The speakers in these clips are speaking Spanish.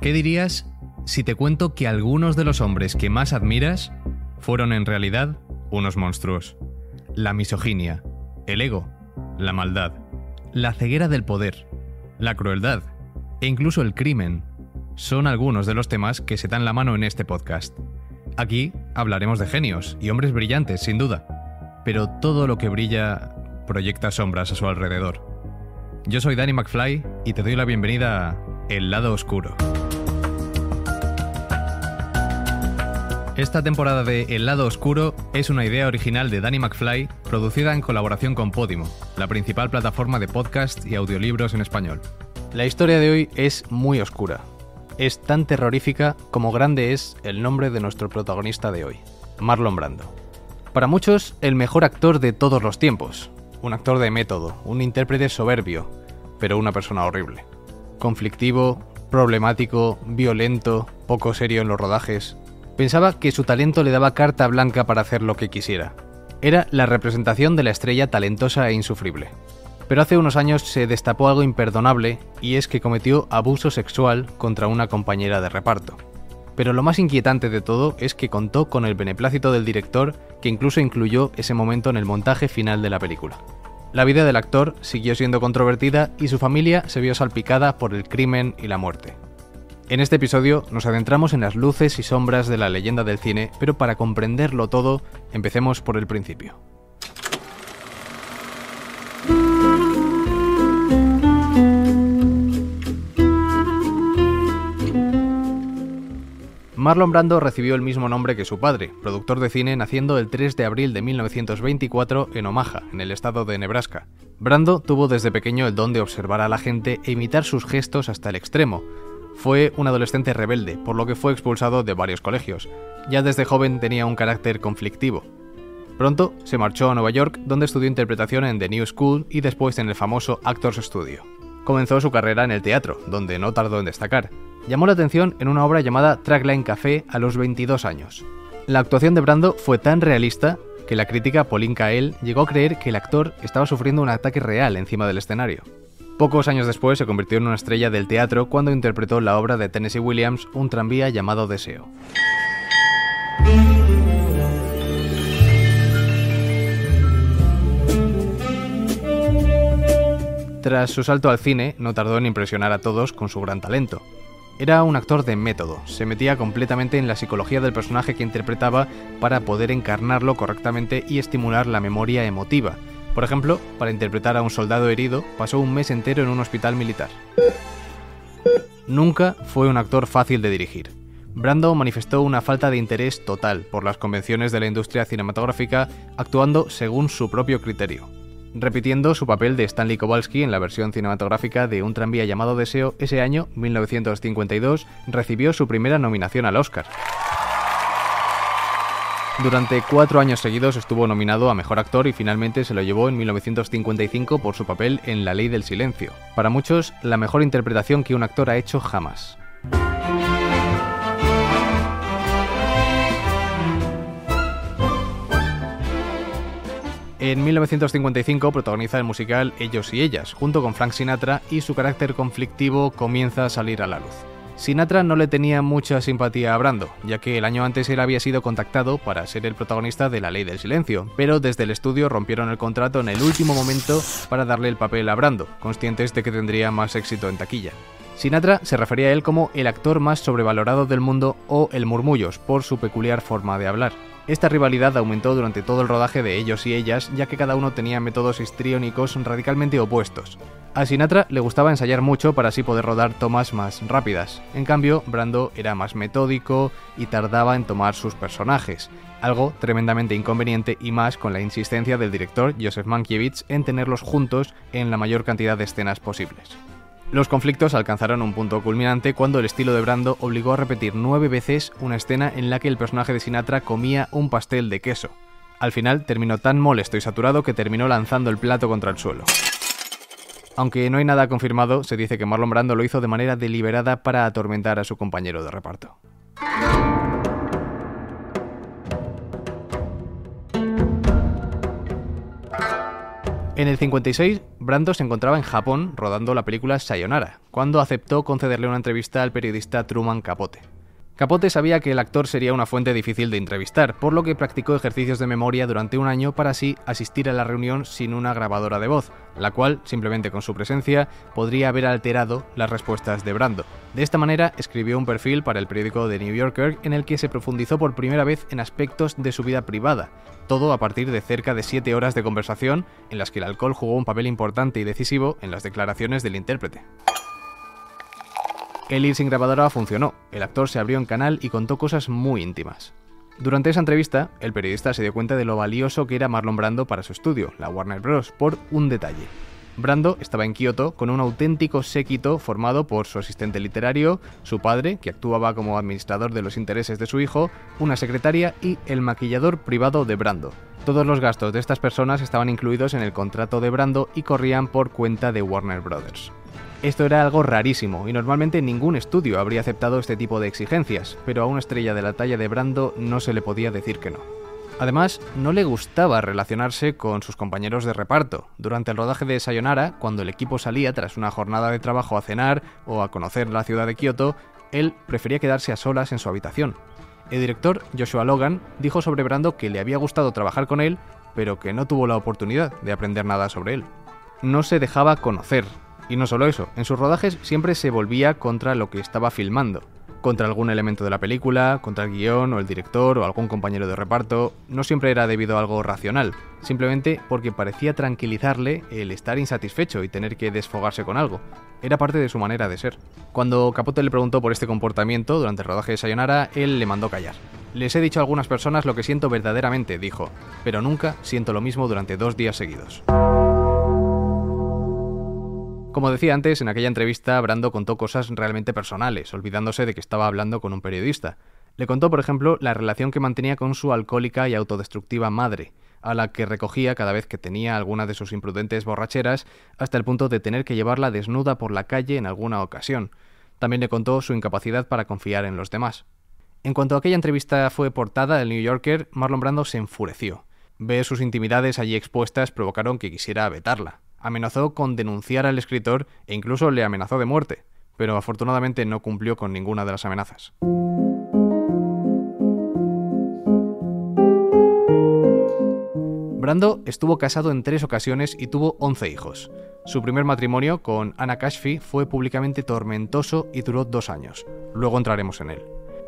¿Qué dirías si te cuento que algunos de los hombres que más admiras fueron en realidad unos monstruos? La misoginia, el ego, la maldad, la ceguera del poder, la crueldad e incluso el crimen son algunos de los temas que se dan la mano en este podcast. Aquí hablaremos de genios y hombres brillantes, sin duda, pero todo lo que brilla proyecta sombras a su alrededor. Yo soy Danny McFly y te doy la bienvenida a El Lado Oscuro. Esta temporada de El Lado Oscuro es una idea original de Danny McFly, producida en colaboración con Podimo, la principal plataforma de podcast y audiolibros en español. La historia de hoy es muy oscura. Es tan terrorífica como grande es el nombre de nuestro protagonista de hoy, Marlon Brando. Para muchos, el mejor actor de todos los tiempos. Un actor de método, un intérprete soberbio, pero una persona horrible. Conflictivo, problemático, violento, poco serio en los rodajes. Pensaba que su talento le daba carta blanca para hacer lo que quisiera. Era la representación de la estrella talentosa e insufrible. Pero hace unos años se destapó algo imperdonable, y es que cometió abuso sexual contra una compañera de reparto. Pero lo más inquietante de todo es que contó con el beneplácito del director, que incluso incluyó ese momento en el montaje final de la película. La vida del actor siguió siendo controvertida y su familia se vio salpicada por el crimen y la muerte. En este episodio nos adentramos en las luces y sombras de la leyenda del cine, pero para comprenderlo todo, empecemos por el principio. Marlon Brando recibió el mismo nombre que su padre, productor de cine, naciendo el 3 de abril de 1924 en Omaha, en el estado de Nebraska. Brando tuvo desde pequeño el don de observar a la gente e imitar sus gestos hasta el extremo. Fue un adolescente rebelde, por lo que fue expulsado de varios colegios. Ya desde joven tenía un carácter conflictivo. Pronto se marchó a Nueva York, donde estudió interpretación en The New School y después en el famoso Actors Studio. Comenzó su carrera en el teatro, donde no tardó en destacar. Llamó la atención en una obra llamada Trackline Café a los 22 años. La actuación de Brando fue tan realista que la crítica Pauline Kael llegó a creer que el actor estaba sufriendo un ataque real encima del escenario. Pocos años después se convirtió en una estrella del teatro cuando interpretó la obra de Tennessee Williams, Un tranvía llamado Deseo. Tras su salto al cine, no tardó en impresionar a todos con su gran talento. Era un actor de método, se metía completamente en la psicología del personaje que interpretaba para poder encarnarlo correctamente y estimular la memoria emotiva. Por ejemplo, para interpretar a un soldado herido, pasó un mes entero en un hospital militar. Nunca fue un actor fácil de dirigir. Brando manifestó una falta de interés total por las convenciones de la industria cinematográfica, actuando según su propio criterio. Repitiendo su papel de Stanley Kowalski en la versión cinematográfica de Un tranvía llamado Deseo, ese año, 1952, recibió su primera nominación al Oscar. Durante 4 años seguidos estuvo nominado a Mejor Actor y finalmente se lo llevó en 1955 por su papel en La Ley del Silencio. Para muchos, la mejor interpretación que un actor ha hecho jamás. En 1955 protagoniza el musical Ellos y Ellas, junto con Frank Sinatra, y su carácter conflictivo comienza a salir a la luz. Sinatra no le tenía mucha simpatía a Brando, ya que el año antes él había sido contactado para ser el protagonista de La Ley del Silencio, pero desde el estudio rompieron el contrato en el último momento para darle el papel a Brando, conscientes de que tendría más éxito en taquilla. Sinatra se refería a él como el actor más sobrevalorado del mundo o el murmullos, por su peculiar forma de hablar. Esta rivalidad aumentó durante todo el rodaje de Ellos y Ellas, ya que cada uno tenía métodos histriónicos radicalmente opuestos. A Sinatra le gustaba ensayar mucho para así poder rodar tomas más rápidas. En cambio, Brando era más metódico y tardaba en tomar sus personajes, algo tremendamente inconveniente y más con la insistencia del director Joseph Mankiewicz en tenerlos juntos en la mayor cantidad de escenas posibles. Los conflictos alcanzaron un punto culminante cuando el estilo de Brando obligó a repetir 9 veces una escena en la que el personaje de Sinatra comía un pastel de queso. Al final terminó tan molesto y saturado que terminó lanzando el plato contra el suelo. Aunque no hay nada confirmado, se dice que Marlon Brando lo hizo de manera deliberada para atormentar a su compañero de reparto. En el 56, Brando se encontraba en Japón rodando la película Sayonara, cuando aceptó concederle una entrevista al periodista Truman Capote. Capote sabía que el actor sería una fuente difícil de entrevistar, por lo que practicó ejercicios de memoria durante un año para así asistir a la reunión sin una grabadora de voz, la cual, simplemente con su presencia, podría haber alterado las respuestas de Brando. De esta manera, escribió un perfil para el periódico The New Yorker en el que se profundizó por primera vez en aspectos de su vida privada, todo a partir de cerca de 7 horas de conversación en las que el alcohol jugó un papel importante y decisivo en las declaraciones del intérprete. El ir sin grabadora funcionó, el actor se abrió en canal y contó cosas muy íntimas. Durante esa entrevista, el periodista se dio cuenta de lo valioso que era Marlon Brando para su estudio, la Warner Bros., por un detalle. Brando estaba en Kioto con un auténtico séquito formado por su asistente literario, su padre, que actuaba como administrador de los intereses de su hijo, una secretaria y el maquillador privado de Brando. Todos los gastos de estas personas estaban incluidos en el contrato de Brando y corrían por cuenta de Warner Bros. Esto era algo rarísimo y normalmente ningún estudio habría aceptado este tipo de exigencias, pero a una estrella de la talla de Brando no se le podía decir que no. Además, no le gustaba relacionarse con sus compañeros de reparto. Durante el rodaje de Sayonara, cuando el equipo salía tras una jornada de trabajo a cenar o a conocer la ciudad de Kioto, él prefería quedarse a solas en su habitación. El director, Joshua Logan, dijo sobre Brando que le había gustado trabajar con él, pero que no tuvo la oportunidad de aprender nada sobre él. No se dejaba conocer. Y no solo eso, en sus rodajes siempre se volvía contra lo que estaba filmando. Contra algún elemento de la película, contra el guión o el director o algún compañero de reparto. No siempre era debido a algo racional, simplemente porque parecía tranquilizarle el estar insatisfecho y tener que desfogarse con algo. Era parte de su manera de ser. Cuando Capote le preguntó por este comportamiento durante el rodaje de Sayonara, él le mandó callar. Les he dicho a algunas personas lo que siento verdaderamente, dijo, pero nunca siento lo mismo durante 2 días seguidos. Como decía antes, en aquella entrevista Brando contó cosas realmente personales, olvidándose de que estaba hablando con un periodista. Le contó, por ejemplo, la relación que mantenía con su alcohólica y autodestructiva madre, a la que recogía cada vez que tenía alguna de sus imprudentes borracheras, hasta el punto de tener que llevarla desnuda por la calle en alguna ocasión. También le contó su incapacidad para confiar en los demás. En cuanto aquella entrevista fue portada del New Yorker, Marlon Brando se enfureció. Ver sus intimidades allí expuestas provocaron que quisiera vetarla. Amenazó con denunciar al escritor e incluso le amenazó de muerte, pero afortunadamente no cumplió con ninguna de las amenazas. Brando estuvo casado en 3 ocasiones y tuvo 11 hijos. Su primer matrimonio con Anna Kashfi fue públicamente tormentoso y duró 2 años. Luego entraremos en él.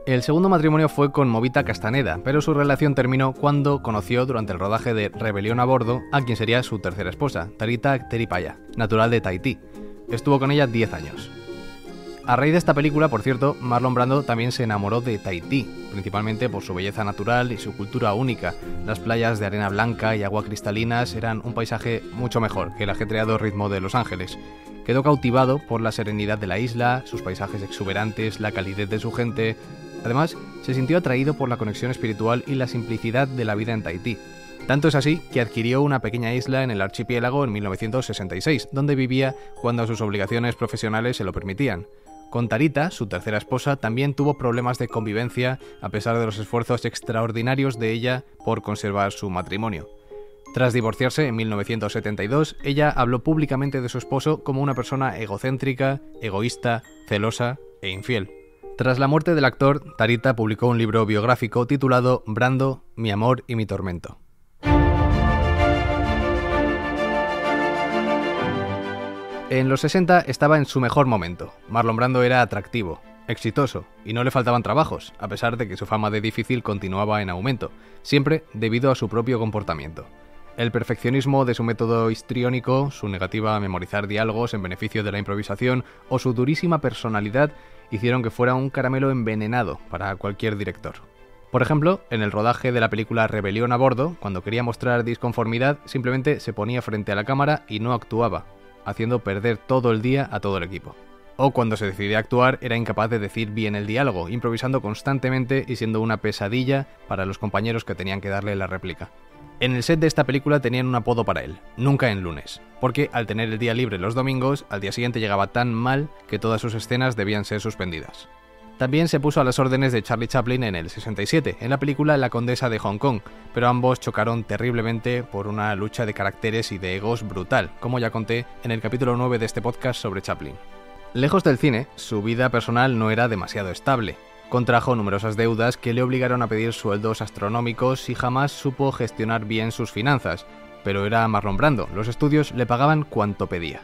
El segundo matrimonio fue con Movita Castaneda, pero su relación terminó cuando conoció durante el rodaje de Rebelión a Bordo a quien sería su tercera esposa, Tarita Teripaya, natural de Tahití. Estuvo con ella 10 años. A raíz de esta película, por cierto, Marlon Brando también se enamoró de Tahití, principalmente por su belleza natural y su cultura única. Las playas de arena blanca y agua cristalinas eran un paisaje mucho mejor que el ajetreado ritmo de Los Ángeles. Quedó cautivado por la serenidad de la isla, sus paisajes exuberantes, la calidez de su gente. Además, se sintió atraído por la conexión espiritual y la simplicidad de la vida en Tahití. Tanto es así que adquirió una pequeña isla en el archipiélago en 1966, donde vivía cuando sus obligaciones profesionales se lo permitían. Con Tarita, su tercera esposa, también tuvo problemas de convivencia a pesar de los esfuerzos extraordinarios de ella por conservar su matrimonio. Tras divorciarse en 1972, ella habló públicamente de su esposo como una persona egocéntrica, egoísta, celosa e infiel. Tras la muerte del actor, Tarita publicó un libro biográfico titulado Brando, mi amor y mi tormento. En los 60 estaba en su mejor momento. Marlon Brando era atractivo, exitoso y no le faltaban trabajos, a pesar de que su fama de difícil continuaba en aumento, siempre debido a su propio comportamiento. El perfeccionismo de su método histriónico, su negativa a memorizar diálogos en beneficio de la improvisación o su durísima personalidad hicieron que fuera un caramelo envenenado para cualquier director. Por ejemplo, en el rodaje de la película Rebelión a Bordo, cuando quería mostrar disconformidad, simplemente se ponía frente a la cámara y no actuaba, haciendo perder todo el día a todo el equipo. O cuando se decidía actuar, era incapaz de decir bien el diálogo, improvisando constantemente y siendo una pesadilla para los compañeros que tenían que darle la réplica. En el set de esta película tenían un apodo para él, Nunca en lunes, porque al tener el día libre los domingos, al día siguiente llegaba tan mal que todas sus escenas debían ser suspendidas. También se puso a las órdenes de Charlie Chaplin en el 67, en la película La Condesa de Hong Kong, pero ambos chocaron terriblemente por una lucha de caracteres y de egos brutal, como ya conté en el capítulo 9 de este podcast sobre Chaplin. Lejos del cine, su vida personal no era demasiado estable. Contrajo numerosas deudas que le obligaron a pedir sueldos astronómicos y jamás supo gestionar bien sus finanzas, pero era Marlon Brando, los estudios le pagaban cuanto pedía.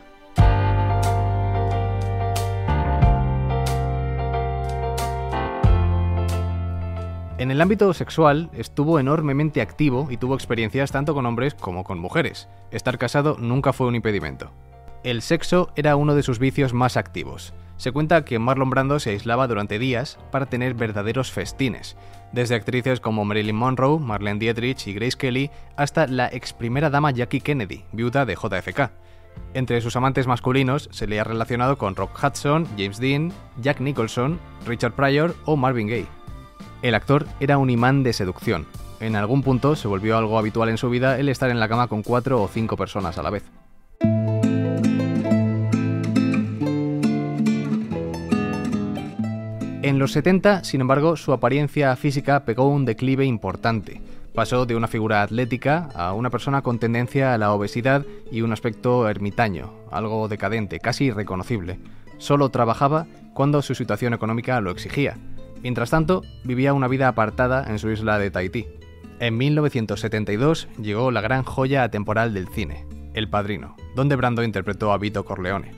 En el ámbito sexual estuvo enormemente activo y tuvo experiencias tanto con hombres como con mujeres. Estar casado nunca fue un impedimento. El sexo era uno de sus vicios más activos. Se cuenta que Marlon Brando se aislaba durante días para tener verdaderos festines, desde actrices como Marilyn Monroe, Marlene Dietrich y Grace Kelly, hasta la ex primera dama Jackie Kennedy, viuda de JFK. Entre sus amantes masculinos se le ha relacionado con Rock Hudson, James Dean, Jack Nicholson, Richard Pryor o Marvin Gaye. El actor era un imán de seducción. En algún punto se volvió algo habitual en su vida el estar en la cama con 4 o 5 personas a la vez. En los 70, sin embargo, su apariencia física pegó un declive importante. Pasó de una figura atlética a una persona con tendencia a la obesidad y un aspecto ermitaño, algo decadente, casi irreconocible. Solo trabajaba cuando su situación económica lo exigía. Mientras tanto, vivía una vida apartada en su isla de Tahití. En 1972 llegó la gran joya atemporal del cine, El Padrino, donde Brando interpretó a Vito Corleone.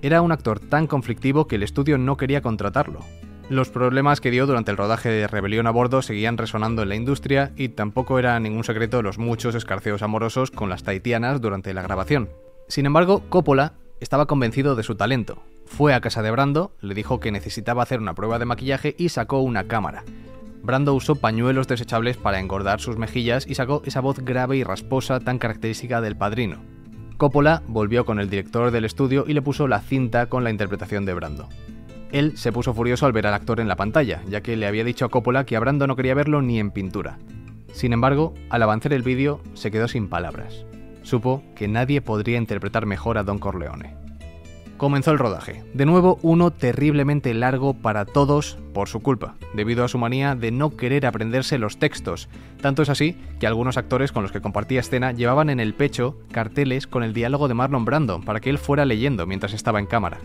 Era un actor tan conflictivo que el estudio no quería contratarlo. Los problemas que dio durante el rodaje de Rebelión a Bordo seguían resonando en la industria y tampoco era ningún secreto los muchos escarceos amorosos con las tahitianas durante la grabación. Sin embargo, Coppola estaba convencido de su talento. Fue a casa de Brando, le dijo que necesitaba hacer una prueba de maquillaje y sacó una cámara. Brando usó pañuelos desechables para engordar sus mejillas y sacó esa voz grave y rasposa tan característica del Padrino. Coppola volvió con el director del estudio y le puso la cinta con la interpretación de Brando. Él se puso furioso al ver al actor en la pantalla, ya que le había dicho a Coppola que a Brando no quería verlo ni en pintura. Sin embargo, al avanzar el vídeo, se quedó sin palabras. Supo que nadie podría interpretar mejor a Don Corleone. Comenzó el rodaje, de nuevo uno terriblemente largo para todos por su culpa, debido a su manía de no querer aprenderse los textos. Tanto es así que algunos actores con los que compartía escena llevaban en el pecho carteles con el diálogo de Marlon Brando para que él fuera leyendo mientras estaba en cámara.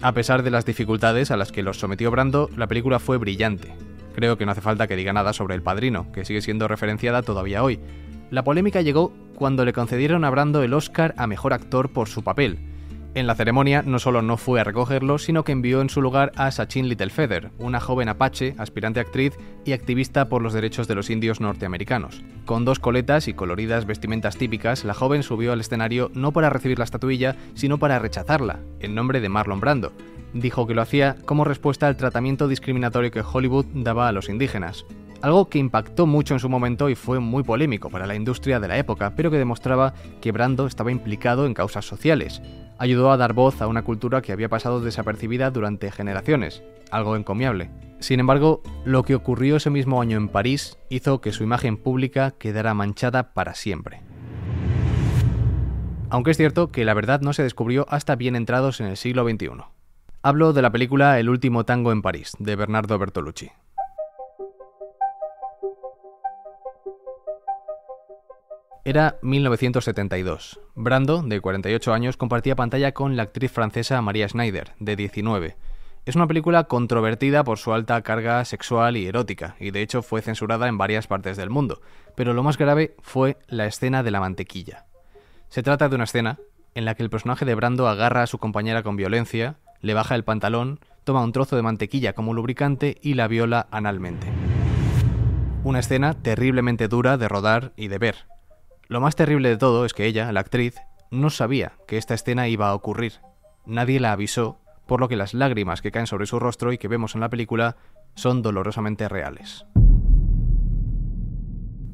A pesar de las dificultades a las que los sometió Brando, la película fue brillante. Creo que no hace falta que diga nada sobre El Padrino, que sigue siendo referenciada todavía hoy. La polémica llegó cuando le concedieron a Brando el Oscar a Mejor Actor por su papel. En la ceremonia no solo no fue a recogerlo, sino que envió en su lugar a Sachin Littlefeather, una joven apache, aspirante actriz y activista por los derechos de los indios norteamericanos. Con 2 coletas y coloridas vestimentas típicas, la joven subió al escenario no para recibir la estatuilla, sino para rechazarla, en nombre de Marlon Brando. Dijo que lo hacía como respuesta al tratamiento discriminatorio que Hollywood daba a los indígenas. Algo que impactó mucho en su momento y fue muy polémico para la industria de la época, pero que demostraba que Brando estaba implicado en causas sociales. Ayudó a dar voz a una cultura que había pasado desapercibida durante generaciones, algo encomiable. Sin embargo, lo que ocurrió ese mismo año en París hizo que su imagen pública quedara manchada para siempre. Aunque es cierto que la verdad no se descubrió hasta bien entrados en el siglo XXI. Hablo de la película El último tango en París, de Bernardo Bertolucci. Era 1972. Brando, de 48 años, compartía pantalla con la actriz francesa Maria Schneider, de 19. Es una película controvertida por su alta carga sexual y erótica, y de hecho fue censurada en varias partes del mundo, pero lo más grave fue la escena de la mantequilla. Se trata de una escena en la que el personaje de Brando agarra a su compañera con violencia, le baja el pantalón, toma un trozo de mantequilla como lubricante y la viola analmente. Una escena terriblemente dura de rodar y de ver. Lo más terrible de todo es que ella, la actriz, no sabía que esta escena iba a ocurrir. Nadie la avisó, por lo que las lágrimas que caen sobre su rostro y que vemos en la película son dolorosamente reales.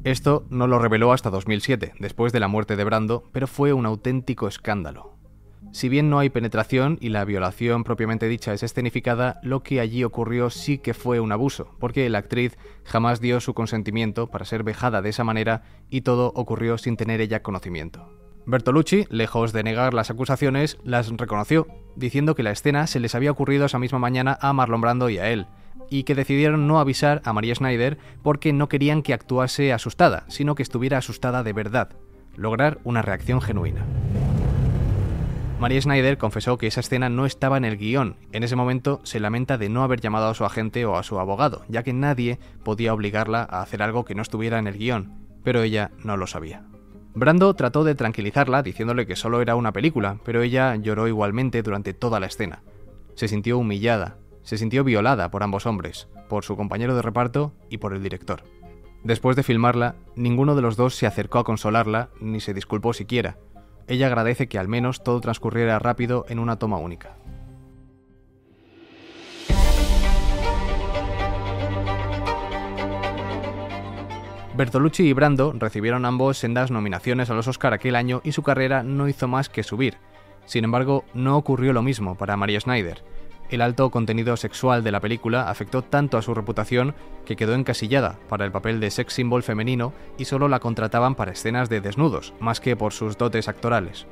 Esto no lo reveló hasta 2007, después de la muerte de Brando, pero fue un auténtico escándalo. Si bien no hay penetración y la violación propiamente dicha es escenificada, lo que allí ocurrió sí que fue un abuso, porque la actriz jamás dio su consentimiento para ser vejada de esa manera y todo ocurrió sin tener ella conocimiento. Bertolucci, lejos de negar las acusaciones, las reconoció, diciendo que la escena se les había ocurrido esa misma mañana a Marlon Brando y a él. y que decidieron no avisar a Maria Schneider porque no querían que actuase asustada, sino que estuviera asustada de verdad, lograr una reacción genuina. Maria Schneider confesó que esa escena no estaba en el guión. En ese momento se lamenta de no haber llamado a su agente o a su abogado, ya que nadie podía obligarla a hacer algo que no estuviera en el guión, pero ella no lo sabía. Brando trató de tranquilizarla diciéndole que solo era una película, pero ella lloró igualmente durante toda la escena. Se sintió humillada, se sintió violada por ambos hombres, por su compañero de reparto y por el director. Después de filmarla, ninguno de los dos se acercó a consolarla ni se disculpó siquiera. Ella agradece que al menos todo transcurriera rápido en una toma única. Bertolucci y Brando recibieron ambos sendas nominaciones a los Oscar aquel año y su carrera no hizo más que subir. Sin embargo, no ocurrió lo mismo para Maria Schneider. El alto contenido sexual de la película afectó tanto a su reputación que quedó encasillada para el papel de sex symbol femenino y solo la contrataban para escenas de desnudos, más que por sus dotes actorales.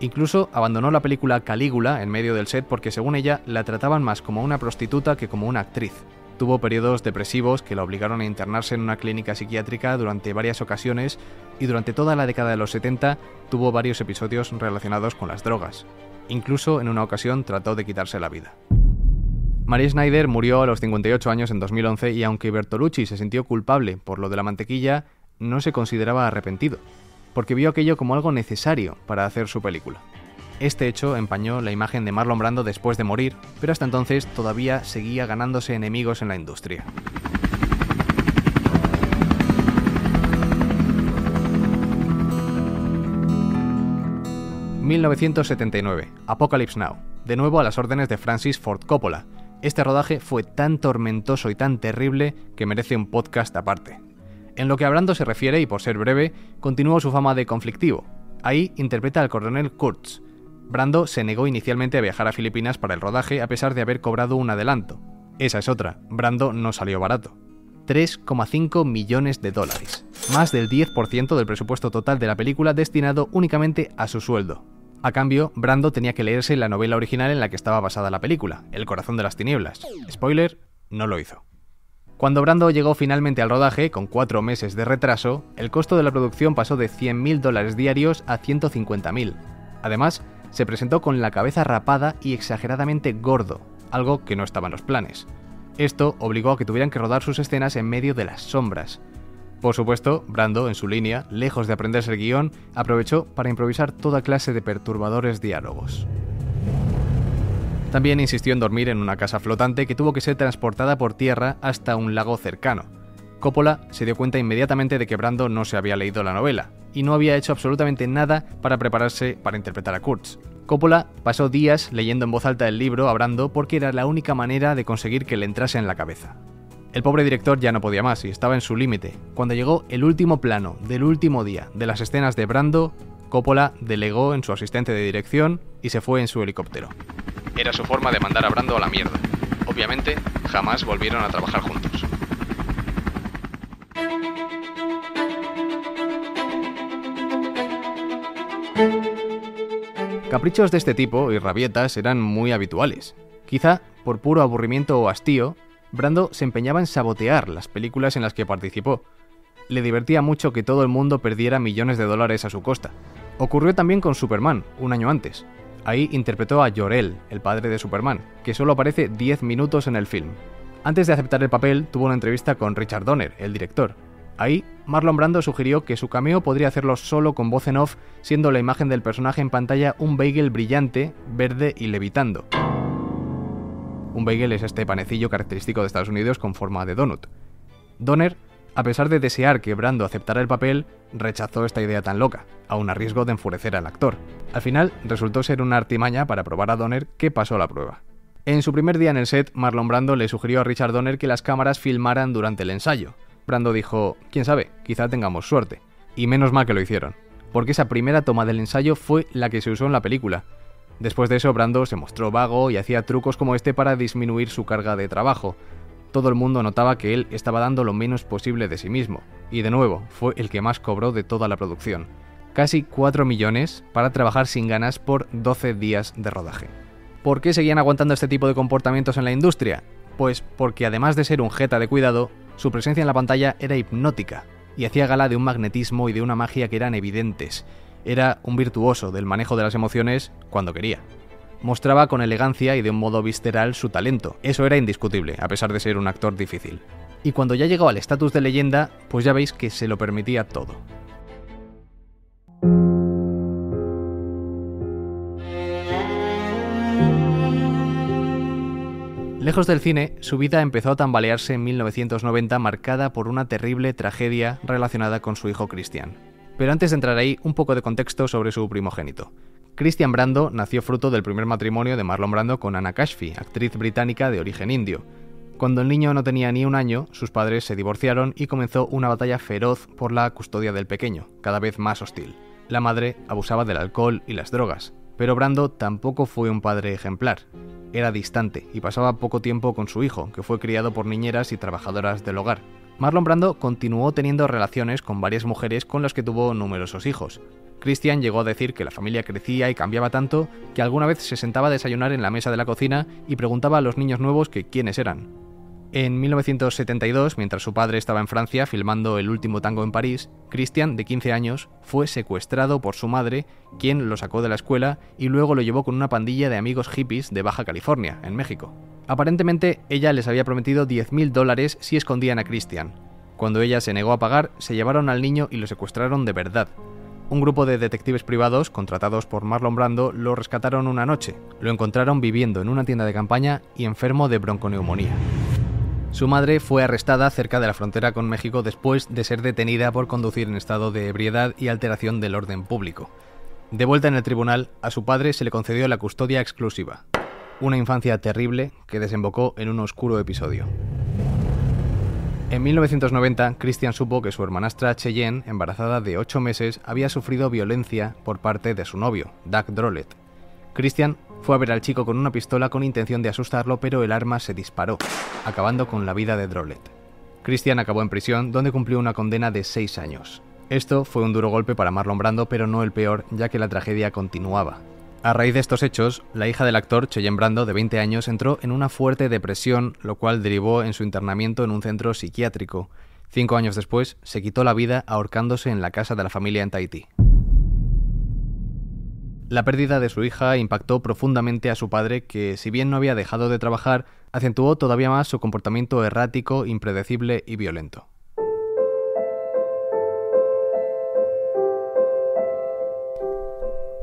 Incluso abandonó la película Calígula en medio del set porque, según ella, la trataban más como una prostituta que como una actriz. Tuvo periodos depresivos que la obligaron a internarse en una clínica psiquiátrica durante varias ocasiones y durante toda la década de los 70 tuvo varios episodios relacionados con las drogas. Incluso en una ocasión trató de quitarse la vida. Maria Schneider murió a los 58 años en 2011 y aunque Bertolucci se sintió culpable por lo de la mantequilla, no se consideraba arrepentido, porque vio aquello como algo necesario para hacer su película. Este hecho empañó la imagen de Marlon Brando después de morir, pero hasta entonces todavía seguía ganándose enemigos en la industria. ...1979, Apocalypse Now, de nuevo a las órdenes de Francis Ford Coppola. Este rodaje fue tan tormentoso y tan terrible que merece un podcast aparte. En lo que a Brando se refiere, y por ser breve, continuó su fama de conflictivo. Ahí interpreta al coronel Kurtz. Brando se negó inicialmente a viajar a Filipinas para el rodaje a pesar de haber cobrado un adelanto. Esa es otra, Brando no salió barato. $3,5 millones, más del 10% del presupuesto total de la película destinado únicamente a su sueldo. A cambio, Brando tenía que leerse la novela original en la que estaba basada la película, El corazón de las tinieblas. Spoiler, no lo hizo. Cuando Brando llegó finalmente al rodaje, con 4 meses de retraso, el costo de la producción pasó de $100.000 diarios a $150.000. Además, se presentó con la cabeza rapada y exageradamente gordo, algo que no estaba en los planes. Esto obligó a que tuvieran que rodar sus escenas en medio de las sombras. Por supuesto, Brando, en su línea, lejos de aprenderse el guión, aprovechó para improvisar toda clase de perturbadores diálogos. También insistió en dormir en una casa flotante que tuvo que ser transportada por tierra hasta un lago cercano. Coppola se dio cuenta inmediatamente de que Brando no se había leído la novela, y no había hecho absolutamente nada para prepararse para interpretar a Kurtz. Coppola pasó días leyendo en voz alta el libro a Brando porque era la única manera de conseguir que le entrase en la cabeza. El pobre director ya no podía más y estaba en su límite. Cuando llegó el último plano del último día de las escenas de Brando, Coppola delegó en su asistente de dirección y se fue en su helicóptero. Era su forma de mandar a Brando a la mierda. Obviamente, jamás volvieron a trabajar juntos. Caprichos de este tipo y rabietas eran muy habituales. Quizá, por puro aburrimiento o hastío, Brando se empeñaba en sabotear las películas en las que participó. Le divertía mucho que todo el mundo perdiera millones de dólares a su costa. Ocurrió también con Superman, un año antes. Ahí interpretó a Jor-El, el padre de Superman, que solo aparece 10 minutos en el film. Antes de aceptar el papel, tuvo una entrevista con Richard Donner, el director. Ahí, Marlon Brando sugirió que su cameo podría hacerlo solo con voz en off, siendo la imagen del personaje en pantalla un bagel brillante, verde y levitando. Un bagel es este panecillo característico de Estados Unidos con forma de donut. Donner, a pesar de desear que Brando aceptara el papel, rechazó esta idea tan loca, aun a riesgo de enfurecer al actor. Al final, resultó ser una artimaña para probar a Donner que pasó la prueba. En su primer día en el set, Marlon Brando le sugirió a Richard Donner que las cámaras filmaran durante el ensayo. Brando dijo, quién sabe, quizá tengamos suerte. Y menos mal que lo hicieron, porque esa primera toma del ensayo fue la que se usó en la película. Después de eso, Brando se mostró vago y hacía trucos como este para disminuir su carga de trabajo. Todo el mundo notaba que él estaba dando lo menos posible de sí mismo, y de nuevo, fue el que más cobró de toda la producción. Casi 4 millones para trabajar sin ganas por 12 días de rodaje. ¿Por qué seguían aguantando este tipo de comportamientos en la industria? Pues porque además de ser un jeta de cuidado, su presencia en la pantalla era hipnótica y hacía gala de un magnetismo y de una magia que eran evidentes. Era un virtuoso del manejo de las emociones cuando quería. Mostraba con elegancia y de un modo visceral su talento. Eso era indiscutible, a pesar de ser un actor difícil. Y cuando ya llegó al estatus de leyenda, pues ya veis que se lo permitía todo. Lejos del cine, su vida empezó a tambalearse en 1990, marcada por una terrible tragedia relacionada con su hijo Christian. Pero antes de entrar ahí, un poco de contexto sobre su primogénito. Christian Brando nació fruto del primer matrimonio de Marlon Brando con Anna Kashfi, actriz británica de origen indio. Cuando el niño no tenía ni un año, sus padres se divorciaron y comenzó una batalla feroz por la custodia del pequeño, cada vez más hostil. La madre abusaba del alcohol y las drogas, pero Brando tampoco fue un padre ejemplar. Era distante y pasaba poco tiempo con su hijo, que fue criado por niñeras y trabajadoras del hogar. Marlon Brando continuó teniendo relaciones con varias mujeres con las que tuvo numerosos hijos. Christian llegó a decir que la familia crecía y cambiaba tanto que alguna vez se sentaba a desayunar en la mesa de la cocina y preguntaba a los niños nuevos que quiénes eran. En 1972, mientras su padre estaba en Francia filmando El último tango en París, Christian, de 15 años, fue secuestrado por su madre, quien lo sacó de la escuela y luego lo llevó con una pandilla de amigos hippies de Baja California, en México. Aparentemente, ella les había prometido $10,000 si escondían a Christian. Cuando ella se negó a pagar, se llevaron al niño y lo secuestraron de verdad. Un grupo de detectives privados, contratados por Marlon Brando, lo rescataron una noche. Lo encontraron viviendo en una tienda de campaña y enfermo de bronconeumonía. Su madre fue arrestada cerca de la frontera con México después de ser detenida por conducir en estado de ebriedad y alteración del orden público. De vuelta en el tribunal, a su padre se le concedió la custodia exclusiva. Una infancia terrible que desembocó en un oscuro episodio. En 1990, Christian supo que su hermanastra Cheyenne, embarazada de 8 meses, había sufrido violencia por parte de su novio, Doug Drolet. Christian fue a ver al chico con una pistola con intención de asustarlo, pero el arma se disparó, acabando con la vida de Drolet. Christian acabó en prisión, donde cumplió una condena de 6 años. Esto fue un duro golpe para Marlon Brando, pero no el peor, ya que la tragedia continuaba. A raíz de estos hechos, la hija del actor, Cheyenne Brando, de 20 años, entró en una fuerte depresión, lo cual derivó en su internamiento en un centro psiquiátrico. 5 años después, se quitó la vida ahorcándose en la casa de la familia en Tahití. La pérdida de su hija impactó profundamente a su padre, que, si bien no había dejado de trabajar, acentuó todavía más su comportamiento errático, impredecible y violento.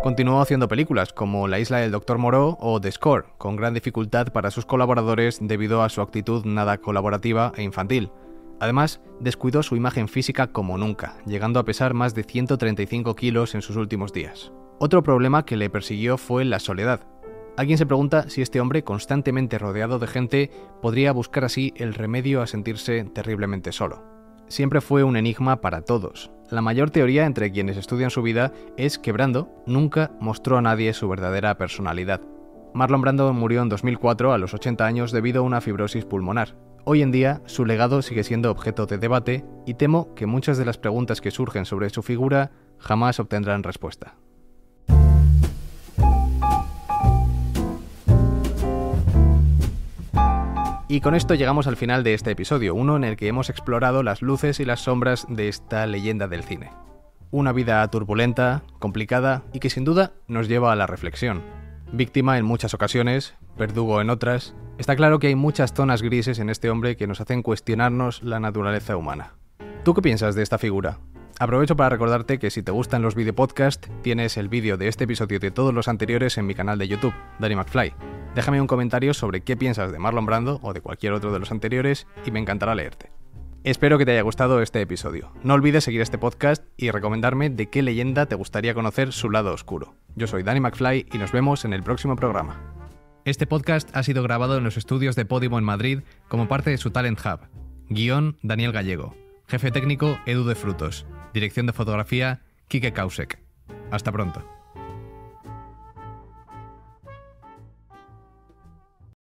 Continuó haciendo películas como La isla del Dr. Moreau o The Score, con gran dificultad para sus colaboradores debido a su actitud nada colaborativa e infantil. Además, descuidó su imagen física como nunca, llegando a pesar más de 135 kilos en sus últimos días. Otro problema que le persiguió fue la soledad. Alguien se pregunta si este hombre, constantemente rodeado de gente, podría buscar así el remedio a sentirse terriblemente solo. Siempre fue un enigma para todos. La mayor teoría entre quienes estudian su vida es que Brando nunca mostró a nadie su verdadera personalidad. Marlon Brando murió en 2004 a los 80 años debido a una fibrosis pulmonar. Hoy en día, su legado sigue siendo objeto de debate y temo que muchas de las preguntas que surgen sobre su figura jamás obtendrán respuesta. Y con esto llegamos al final de este episodio, uno en el que hemos explorado las luces y las sombras de esta leyenda del cine. Una vida turbulenta, complicada y que sin duda nos lleva a la reflexión. Víctima en muchas ocasiones, verdugo en otras, está claro que hay muchas zonas grises en este hombre que nos hacen cuestionarnos la naturaleza humana. ¿Tú qué piensas de esta figura? Aprovecho para recordarte que si te gustan los videopodcasts, tienes el vídeo de este episodio y de todos los anteriores en mi canal de YouTube, Danny McFly. Déjame un comentario sobre qué piensas de Marlon Brando o de cualquier otro de los anteriores y me encantará leerte. Espero que te haya gustado este episodio. No olvides seguir este podcast y recomendarme de qué leyenda te gustaría conocer su lado oscuro. Yo soy Danny McFly y nos vemos en el próximo programa. Este podcast ha sido grabado en los estudios de Podimo en Madrid como parte de su Talent Hub. Guión, Daniel Gallego. Jefe técnico, Edu de Frutos. Dirección de fotografía, Quique Kausek. Hasta pronto.